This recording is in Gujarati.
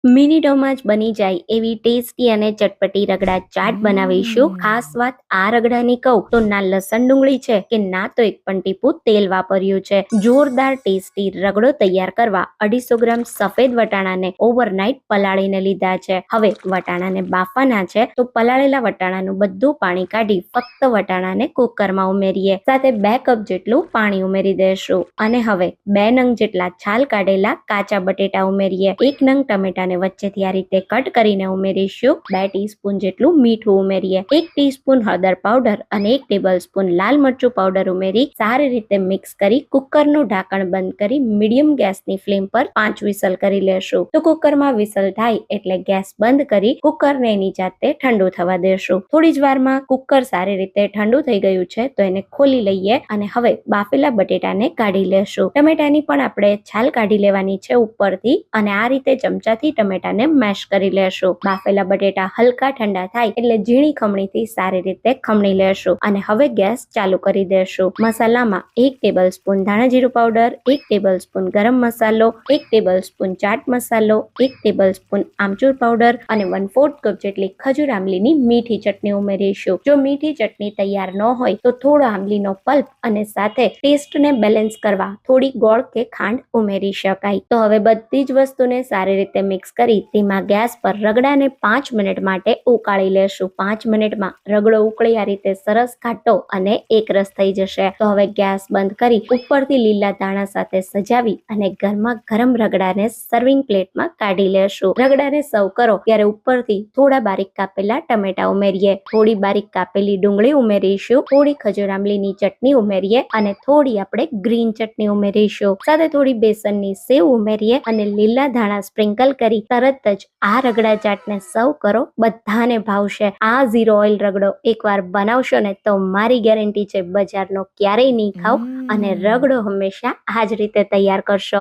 મિનિટોમાં જ બની જાય એવી ટેસ્ટી અને ચટપટી રગડા ચાટ બનાવીશું। ખાસ વાત આ રગડાની કહું તો ના લસણ ડુંગળી છે કે ના તો એક પણ ટીપું તેલ વાપર્યું છે। જોરદાર ટેસ્ટી રગડો તૈયાર કરવા 250 ગ્રામ સફેદ વટાણાને ઓવરનાઇટ પલાળીને લીધા છે। હવે વટાણાને બાફવાના છે તો પલાળેલા વટાણાનું બધું પાણી કાઢી ફક્ત વટાણાને કુકરમાં ઉમેરીએ। સાથે 2 કપ જેટલું પાણી ઉમેરી દેશું અને હવે 2 નંગ જેટલા છાલ કાઢેલા કાચા બટેટા ઉમેરીએ। 1 નંગ ટમેટા વચ્ચેથી આ રીતે કટ કરીને ઉમેરીશું। 2 ટીસ્પૂન જેટલું મીઠું ઉમેરીએ। 1 ટીસ્પૂન હળદર પાવડર અને 1 ટેબલસ્પૂન લાલ મરચું પાવડર ઉમેરી સારી રીતે મિક્સ કરી કુકરનું ઢાંકણ બંધ કરી મીડિયમ ગેસની ફ્લેમ પર 5 વિસલ કરી લેશું। તો કુકરમાં વિસલ થાય એટલે ગેસ બંધ કરી કુકરને એની જાતે ઠંડુ થવા દેશું। થોડી જ વારમાં કુકર સારી રીતે ઠંડુ થઈ ગયું છે તો એને ખોલી લઈએ અને હવે બાફેલા બટેટાને કાઢી લેશું। ટમેટાની પણ આપણે છાલ કાઢી લેવાની છે ઉપરથી અને આ રીતે ચમચાથી ટમેટાને મેશ કરી લેશું। બાફેલા બટેટા હલકા ઠંડા થાય એટલે ઝીણી ખમણીથી સારી રીતે ખમણી લેશું અને હવે ગેસ ચાલુ કરી દેશું। મસાલામાં 1 ટેબલસ્પૂન ધાણા જીરું પાવડર, 1 ટેબલસ્પૂન ગરમ મસાલો, 1 ટેબલસ્પૂન ચાટ મસાલો, 1 ટેબલસ્પૂન આમચૂર પાવડર અને 1/4 કપ જેટલી ખજૂર આંબલીની મીઠી ચટણી ઉમેરીશું। જો મીઠી ચટણી તૈયાર ન હોય તો થોડો આંબલીનો પલ્પ અને સાથે ટેસ્ટને બેલેન્સ કરવા થોડી ગોળ કે ખાંડ ઉમેરી શકાય। તો હવે બધી જ વસ્તુને સારી રીતે મિક્સ કરી તેમાં ગેસ પર રગડાને 5 મિનિટ માટે ઉકાળી લેશું। 5 મિનિટમાં રગડો ઉકળી આ રીતે સરસ ઘાટો અને એકરસ થઈ જશે। તો હવે ગેસ બંધ કરી ઉપરથી લીલા ધાણા સાથે સજાવી અને ગરમા ગરમ રગડાને સર્વિંગ પ્લેટમાં કાઢી લેશું। રગડાને સર્વ કરો ત્યારે ઉપરથી થોડા બારીક કાપેલા ટમેટા ઉમેરીએ, થોડી બારીક કાપેલી ડુંગળી ઉમેરીશું, થોડી ખજૂર આંબલીની ચટણી ઉમેરીએ અને થોડી આપણે ગ્રીન ચટણી ઉમેરીશું। સાથે થોડી બેસનની સેવ ઉમેરીએ અને લીલા ધાણા સ્પ્રિંકલ કરી તરત જ આ રગડા ચાટને સર્વ કરો। બધાને ભાવશે। આ 0 ઓઇલ રગડો એકવાર બનાવશો ને તો મારી ગેરંટી છે બજારનો ક્યારેય નહીં ખાવ અને રગડો હંમેશા આ જ રીતે તૈયાર કરશો।